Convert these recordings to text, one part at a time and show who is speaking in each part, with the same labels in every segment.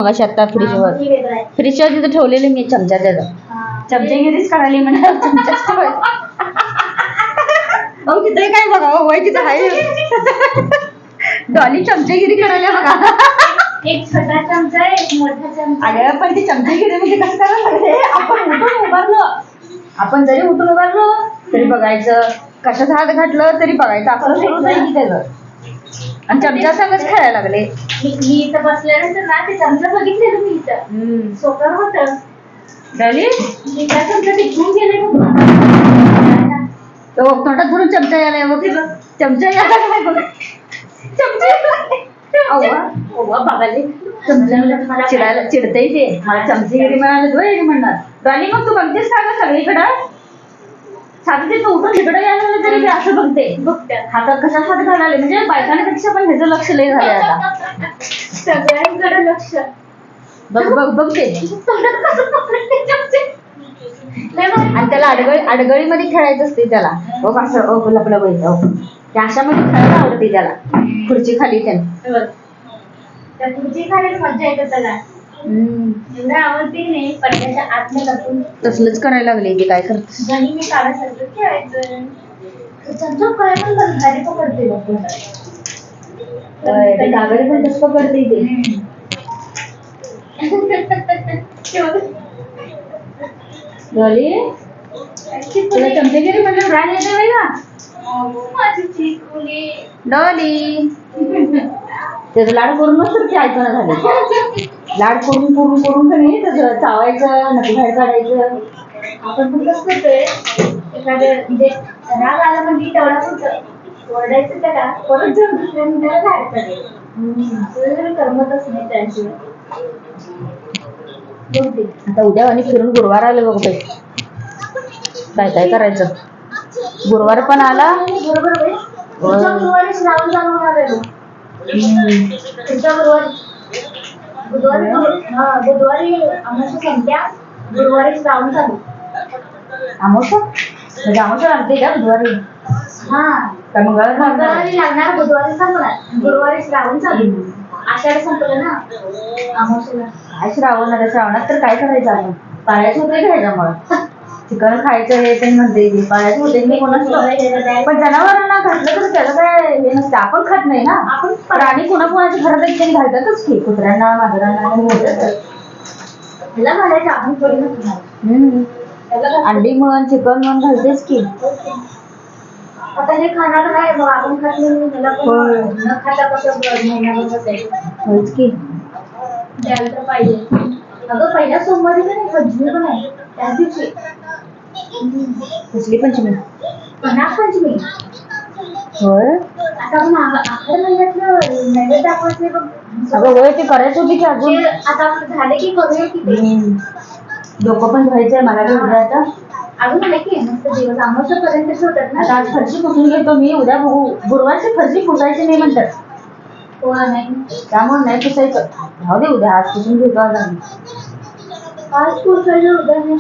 Speaker 1: मगाशी आता फ्रीजवर तिथं ठेवलेले मी चमचा त्याचा चमचेगिरीच करायली म्हणजे तिथे काय बघा वय तिथं आहे डॉली चमचेगिरी करायला बघा
Speaker 2: एक छोटा चमचा एक मोठा चमचा.
Speaker 1: अगं पण ती चमचेगिरी म्हणजे कसं करायला लागले आपण जरी उठून उभारलो तरी बघायचं कशात हात घातलं तरी बघायचं असं सुरूच आहे की त्याचं आणि चमचा संगच खेळायला लागले.
Speaker 2: मी इथं बसल्यानंतर ना ते चमचा बघितले तुम्ही इथं सोकर होतं
Speaker 1: डॉली
Speaker 2: त्या चमचा टिकून गेले
Speaker 1: तो तोंडात धरून चमचा यायला बघ चमचा यायला काय बघ चमचा चिडायला चिडतय ते मला चमचेगिरी म्हणाले म्हणणार डॉली मग तू बघतेस का ग सगळीकडं साधं ते उठून तिकडे यायला लागलं तरी असं बघते हातात कशा हात घालाले म्हणजे बायकांपेक्षा पण ह्याचं लक्ष लय झालंय आता
Speaker 2: सगळ्यांकडे लक्ष
Speaker 1: बघ बघते आणि त्याला अडगळीमध्ये खेळायचं असते त्याला बघ असं लपलं पाहिजे त्या अशामध्ये खेळायला आवडते त्याला खुर्ची खाली त्याने
Speaker 2: त्या खुर्ची खाली मजा येते त्याला एवढं आवडते नाही पडद्याच्या आतमध्ये लपून
Speaker 1: तसलंच करायला लागले ते काय करत
Speaker 2: जणी मी काढायचं खेळायचं चमचम करायला पण भारी पकडते
Speaker 1: कागद पण तसं पकडते ते डॉली तुला चमचेगिरी म्हणलं रान येते बाई ना
Speaker 2: माझी चिकुली
Speaker 1: डॉली त्याचं लाड करूनच तर ते ऐकणं झाले लाड करून नाही त्याचं चावायचं नक्की बाहेर काढायचं
Speaker 2: आपण पण कसं करतोय एखाद्या म्हणजे राग आला म्हणजे तेवढा पुरतं ओरडायचं त्याला परत जर दुसऱ्याने त्याला काढायचं करमतच नाही त्याशिवाय
Speaker 1: आता उद्या आणि फिरून गुरुवार आले बघ बाई काय करायचं गुरुवार पण आला
Speaker 2: बरोबर आहे गुरुवारी श्रावण चालू होणार आहे पुढच्या बुधवारी अमावस्या संध्या गुरुवारी श्रावण चालू
Speaker 1: अमावस्या म्हणजे अमावस्या लागते का बुधवारी
Speaker 2: हा मंगळवारी लागणार बुधवारी संपणार गुरुवारी श्रावण चालू आषाढ संपलं ना अमावस्याला
Speaker 1: काय श्रावणात तर काय करायचं आपण पाळायचं होते का ह्याच्यामुळे चिकन खायचं हे ते म्हणते पाळायचं होते मी कोणाच पण जनावरांना घातलं तर त्याला काय हे नसतं आपण खात नाही ना आपण प्राणी कोणाच्या घरात त्यांनी घालतातच की कुत्र्यांना मांजरांना
Speaker 2: त्याला घालायचं आपण थोडी
Speaker 1: अंडी म्हण चिकन म्हण घालतेच की
Speaker 2: आता हे खाणार नाही मग आपण खात नाही त्याला न खाता कसं
Speaker 1: होच की
Speaker 2: द्यायला तर पाहिजे अगं पहिल्या सोमवारी पण पंचमी पण आहे त्याच दिवशी
Speaker 1: कसली पंचमी
Speaker 2: नागपंचमी
Speaker 1: होय
Speaker 2: आता आपण आखड महिन्यातलं नैवेद्य दाखवायचे बघ
Speaker 1: अगं होय ते करायचं होती की अजून
Speaker 2: आता झाले की करूया की
Speaker 1: डोकं पण धुवायचंय मला आता
Speaker 2: अजून आहे की मस्त दिवस अमावस्यापर्यंत होतात ना
Speaker 1: आता आज फरशी पुसून घेतो मी उद्या बघू गुरुवारची फरशी पुसायची नाही म्हणतात
Speaker 2: हो नाही
Speaker 1: त्यामुळे नाही पुसायचं राहू दे उद्या आज पुसून घेतो
Speaker 2: आज पुसायचं उद्या नाही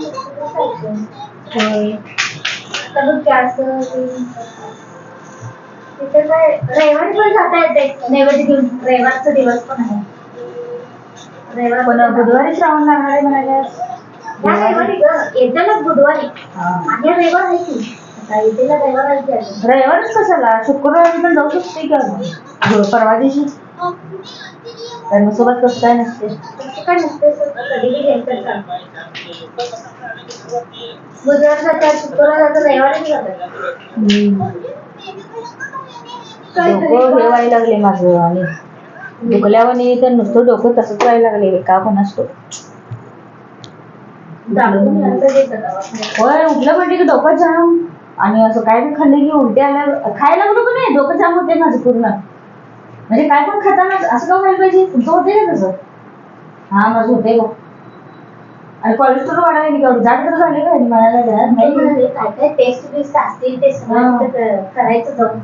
Speaker 2: तिथे काय रविवारी पण जाता येते नैवेद्य घेऊन रविवारचा दिवस पण आहे
Speaker 1: रविवार पण बुधवारी श्रावण लागणार आहे म्हणाले
Speaker 2: रविवारी येते ना बुधवारी आणि रविवार आहे की येतेला रविवार आहे
Speaker 1: रविवारच कशाला शुक्रवारी पण जाऊ शकते का परवा दिवशी कारण सोबत कसं काय नसते
Speaker 2: काय नसते कधीही घ्यायचं बुधवार जातात शुक्रवार जातात रविवारी जातात
Speaker 1: डोकं हे व्हायला लागले माझं आणि दुखल्यावर तर नुसतं डोकं तसंच व्हायला लागले का पण असतो होय उठलं म्हणजे की डोकं जाम आणि असं काय पण खाल्लं की उलट्या आल्या खायला लागलो का नाही डोकं जाम होते माझं पूर्ण म्हणजे काय पण खाताना असं का व्हायला पाहिजे तुमचं होते का तसं हा माझं होते बघ आणि कोलेस्ट्रॉल वाढायला गेली जाड तर झाले का मला
Speaker 2: नाही काय काय टेस्ट बिस्ट असतील ते करायचं जाऊन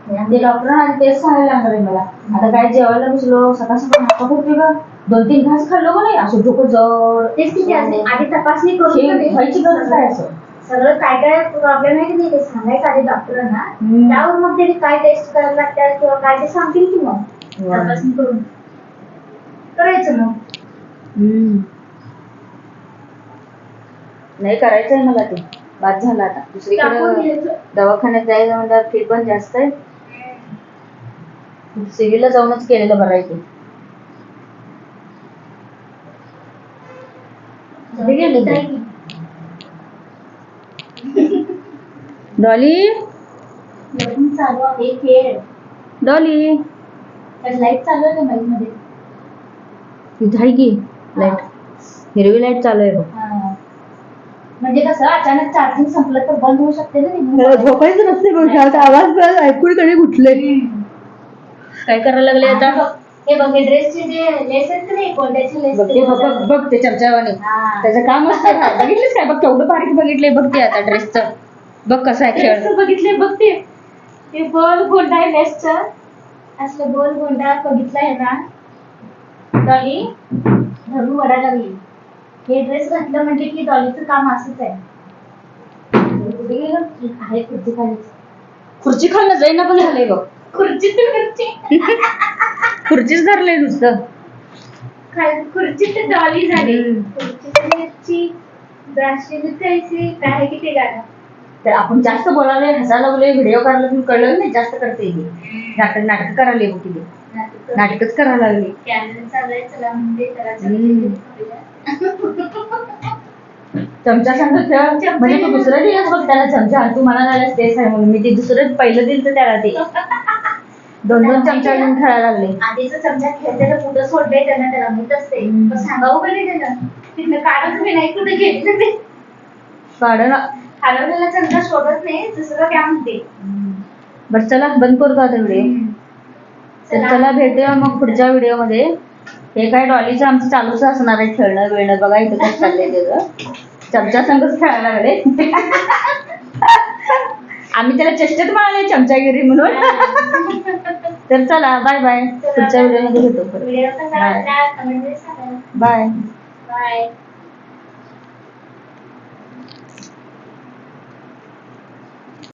Speaker 1: ते डॉक्टर तेच सांगायला लागणार आहे मला आता काय जेवायला बसलो सकाळ नाश्ता करते का 2-3 घास खाल्लो का नाही असं डोकं जड
Speaker 2: तेच किती असते आधी तपासणी करून
Speaker 1: व्हायची गरज काय असं
Speaker 2: सगळं काय काय प्रॉब्लेम आहे की नाही ते सांगायचं आधी डॉक्टरांना त्यावर मग त्यांनी काय टेस्ट करायला लागतात किंवा काय ते सांगतील की मग तपासणी करून करायचं मग
Speaker 1: नाही करायचंय मला ते. बाद झालं आता.
Speaker 2: टाकून
Speaker 1: दुसरीकडे
Speaker 2: घ्यायचं.
Speaker 1: दवाखान्यात जायचं म्हणल्यावर फी पण जास्त आहे. सिव्हिलला जाऊनच केलेलं बरं आहे ते. कुठे गेली ती? डॉली
Speaker 2: लगीन चालू आहे खेळ.
Speaker 1: डॉली
Speaker 2: लाईट चालू आहे मोबाईल मध्ये.
Speaker 1: तिथे आहे की लाईट. हिरवी लाईट चालू आहे बघ.
Speaker 2: म्हणजे कसं अचानक चार्जिंग संपलं तर बंद होऊ शकते ना ती.
Speaker 1: झोपायचं नसते बघ. आवाज ऐकून तरी उठले. काय करायला लागले आता?
Speaker 2: हे बघ ड्रेसचे जे लेस आहेत का नाही कोंड्याचे लेस
Speaker 1: बघ ते बघ ते चमचावाने. त्याचं काम असतं का? बघितलीस काय? बघ केवढं बारीक बघितलंय बघ ते आता ड्रेसचं. बघ कसं आहे खेळ.
Speaker 2: बघितले बघ ते गोल गोंडा आहे लेसचं. असलं गोल गोंडा बघितलाय ना. डॉली धरू वडा लागली. हे ड्रेस घातलं म्हणजे की डॉलीचं काम असंच आहे. कुठे गेलं? आहे खुर्ची खाली.
Speaker 1: खुर्ची खाल्लं जाईना पण झालंय बघ.
Speaker 2: खुर्ची तर खुर्ची.
Speaker 1: खुर्चीच धरलंय नुसतं.
Speaker 2: खुर्ची तर डॉली झाली. खुर्ची ब्राशील कैसी काय की ते गाणं.
Speaker 1: तर आपण जास्त बोलायला हसायला लागलोय. व्हिडिओ करायला पण कळलं नाही जास्त करते. नाटक करायला बघ तिथे. नाटकच करायला लागले.
Speaker 2: कॅमेरा चालू चला म्हणजे
Speaker 1: चमचा सांगतो खेळ. म्हणजे तू दुसरं दिलंस बघ त्याला चमचा. तू मला झाल्यास तेच आहे म्हणून मी ते दुसरं पहिलं दिलं त्याला ते 2-2 चमचा घेऊन खेळायला लागले.
Speaker 2: आधीचा चमचा खेळते कुठं सोडले त्यांना त्याला माहित असते. पण सांगावं का नाही त्याला. तिथनं काढत मी नाही कुठे घेतलं ते.
Speaker 1: काढला
Speaker 2: हलवलेला चमचा सोडत नाही दुसरं काय म्हणते.
Speaker 1: बरं चला बंद करतो आता व्हिडिओ. तर चला भेटूया मग पुढच्या व्हिडिओ मध्ये. हे काय डॉलीचं आमचं चालूच असणार आहे खेळणं वेळणं. बघा इथं कसं चाललंय त्याचं. चमचा संगच खेळायला लागले. आम्ही त्याला चेष्टेत म्हणाले चमचागिरी म्हणून. तर चला बाय बाय. पुढच्या व्हिडिओ मध्ये भेटू. Bye bye.